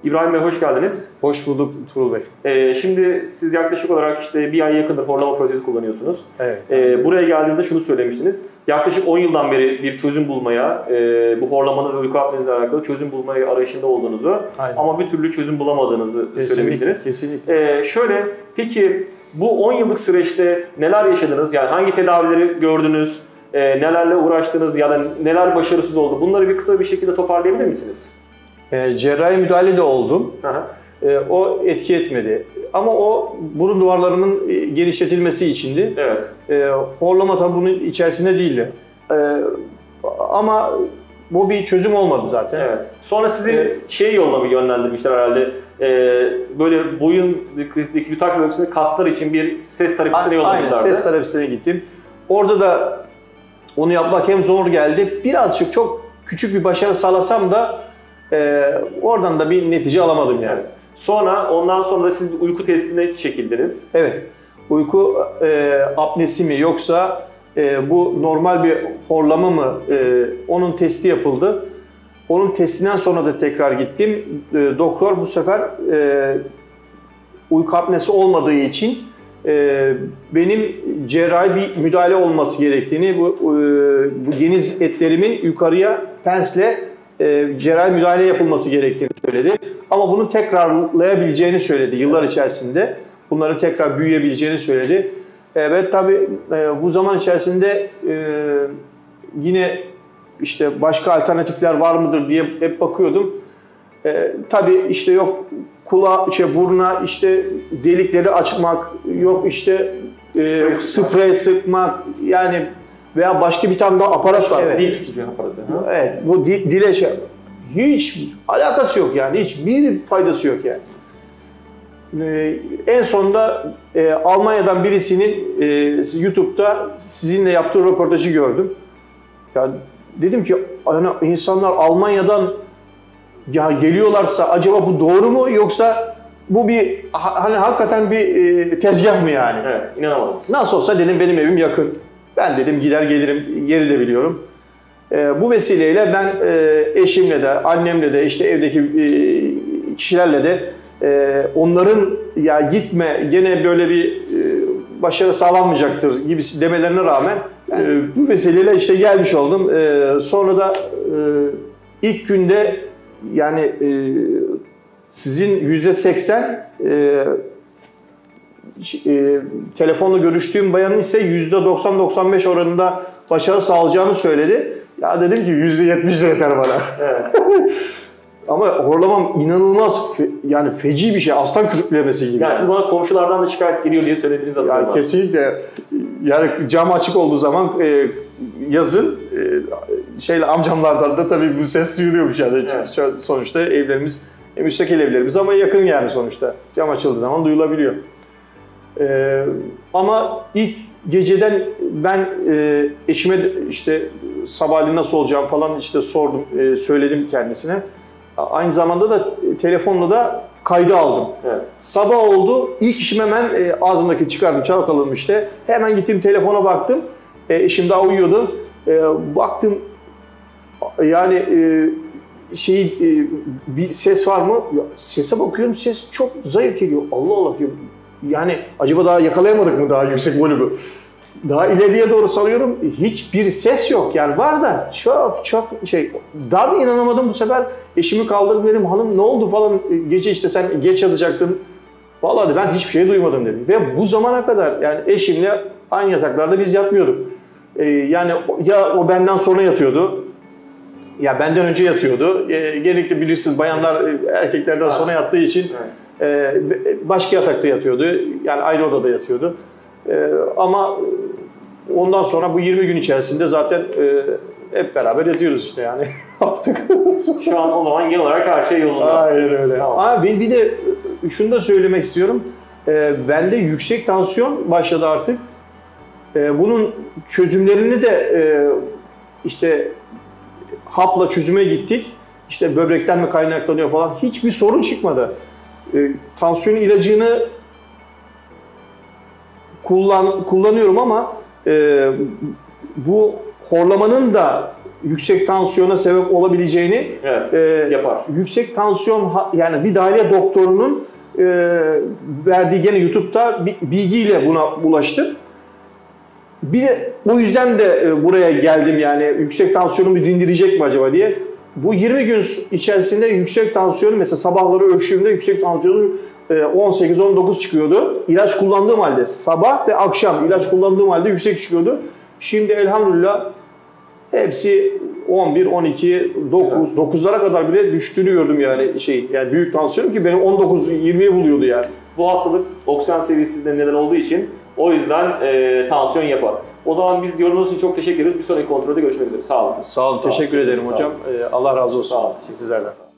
İbrahim Bey hoş geldiniz. Hoş bulduk Tuğrul Bey. Şimdi siz yaklaşık olarak işte bir ay yakındır horlama protezi kullanıyorsunuz. Evet. Buraya geldiğinizde şunu söylemiştiniz. Yaklaşık 10 yıldan beri bir çözüm bulmaya, bu horlamanız ve uyku apnenizle alakalı çözüm bulmaya arayışında olduğunuzu Aynen. ama bir türlü çözüm bulamadığınızı söylemiştiniz. Kesinlikle. Şöyle, peki bu 10 yıllık süreçte neler yaşadınız? Yani hangi tedavileri gördünüz? Nelerle uğraştınız ya da neler başarısız oldu? Bunları bir kısa bir şekilde toparlayabilir misiniz? Cerrahi müdahale de oldum. Aha. O etki etmedi. Ama o burun duvarlarımın genişletilmesi içindi. Evet. Horlama tabi bunun içerisinde değildi. Ama bu bir çözüm olmadı zaten. Evet. Sonra sizi yoluna mı yönlendirmişler herhalde? Böyle boyun yutak bölgesinde kaslar için bir ses terapisine yollamışlardı. Aynen, ses terapisine gittim. Orada da onu yapmak hem zor geldi. Birazcık çok küçük bir başarı sağlasam da oradan da bir netice alamadım yani. Ondan sonra da siz uyku testine çekildiniz. Evet. Uyku apnesi mi yoksa bu normal bir horlama mı? Onun testi yapıldı. Onun testinden sonra da tekrar gittim. Doktor bu sefer uyku apnesi olmadığı için benim cerrahi bir müdahale olması gerektiğini, bu geniz etlerimin yukarıya pensle cerrahi müdahale yapılması gerektiğini söyledi. Ama bunu tekrarlayabileceğini söyledi yıllar içerisinde. Bunların tekrar büyüyebileceğini söyledi. Evet tabii bu zaman içerisinde yine işte başka alternatifler var mıdır diye hep bakıyordum. Tabii işte yok kulağa, buruna işte delikleri açmak, yok işte sprey sıkmak yani veya başka bir tane daha aparat var. Evet. Dil tutucu aparatı. Evet, bu dile hiç alakası yok yani, hiçbir faydası yok yani. En sonunda Almanya'dan birisinin YouTube'da sizinle yaptığı röportajı gördüm. Ya dedim ki hani insanlar Almanya'dan ya geliyorlarsa acaba bu doğru mu yoksa bu bir hani hakikaten bir tezgah mı yani? Evet, inanamadım. Nasıl olsa dedim benim evim yakın. Ben dedim gider gelirim, yeri de biliyorum. Bu vesileyle ben eşimle de, annemle de, işte evdeki kişilerle de onların ya gitme gene böyle bir başarı sağlanmayacaktır gibi demelerine rağmen bu vesileyle işte gelmiş oldum. Sonra da ilk günde yani sizin %80 telefonla görüştüğüm bayanın ise %90-95 oranında başarı sağlayacağını söyledi. Ya dedim ki %70 yeter bana. Evet. Ama horlamam inanılmaz yani feci bir şey. Aslan kırıklamesi gibi. Yani siz bana komşulardan da şikayet geliyor diye söylediğiniz hatırlıyorum. Yani kesinlikle. Yani cam açık olduğu zaman yazın amcamlardan da tabii bu ses duyuluyormuş yani. Evet. Sonuçta evlerimiz müstakil evlerimiz ama yakın yani sonuçta. Cam açıldığı zaman duyulabiliyor. Ama ilk geceden ben eşime işte sabahleyin nasıl olacağım falan işte sordum, söyledim kendisine. Aynı zamanda da telefonla da kaydı aldım. Evet. Sabah oldu, ilk işim hemen ağzımdaki çıkardım, çalkalım işte. Hemen gittim telefona baktım, eşim daha uyuyordu. Baktım yani bir ses var mı? Ya, sese bakıyorum, ses çok zayıf geliyor. Allah Allah diyorum. Yani acaba daha yakalayamadık mı daha yüksek volümü? Daha ileriye doğru salıyorum, hiçbir ses yok. Yani var da çok daha bir inanamadım bu sefer. Eşimi kaldırdım dedim, hanım ne oldu falan, gece işte sen geç yatacaktın. Vallahi ben hiçbir şey duymadım dedim. Ve bu zamana kadar yani eşimle aynı yataklarda biz yatmıyorduk. Yani ya o benden sonra yatıyordu, ya benden önce yatıyordu. Genellikle bilirsiniz bayanlar erkeklerden sonra yattığı için başka yatakta yatıyordu. Yani ayrı odada yatıyordu. Ama ondan sonra bu 20 gün içerisinde zaten hep beraber yatıyoruz işte yani artık. Şu an o zaman genel olarak her şey yolunda. Aynen öyle. Tamam. Abi bir de şunu da söylemek istiyorum. Bende yüksek tansiyon başladı artık. Bunun çözümlerini de işte hapla çözüme gittik. İşte böbrekten mi kaynaklanıyor falan. Hiçbir sorun çıkmadı. Tansiyon ilacını kullanıyorum ama bu horlamanın da yüksek tansiyona sebep olabileceğini Evet, yapar. yüksek tansiyon yani bir dahiliye doktorunun verdiği gene YouTube'da bilgiyle buna ulaştım. Bir de o yüzden de buraya geldim yani yüksek tansiyonumu dindirecek mi acaba diye. Bu 20 gün içerisinde yüksek tansiyonu mesela sabahları ölçtüğümde yüksek tansiyonum 18-19 çıkıyordu. İlaç kullandığım halde sabah ve akşam ilaç kullandığım halde yüksek çıkıyordu. Şimdi elhamdülillah hepsi 11, 12, 9, 9'lara kadar bile düştüğünü gördüm yani yani büyük tansiyonum ki benim 19-20'yi buluyordu yani. Bu hastalık oksijen seviyesizliğine neden olduğu için o yüzden tansiyon yapar. O zaman biz yorumunuz için çok teşekkür ederiz. Bir sonraki kontrolde görüşmek üzere. Sağ olun. Sağ olun. Teşekkür ederim hocam. Allah razı olsun. Sağ olun. Sizlerden.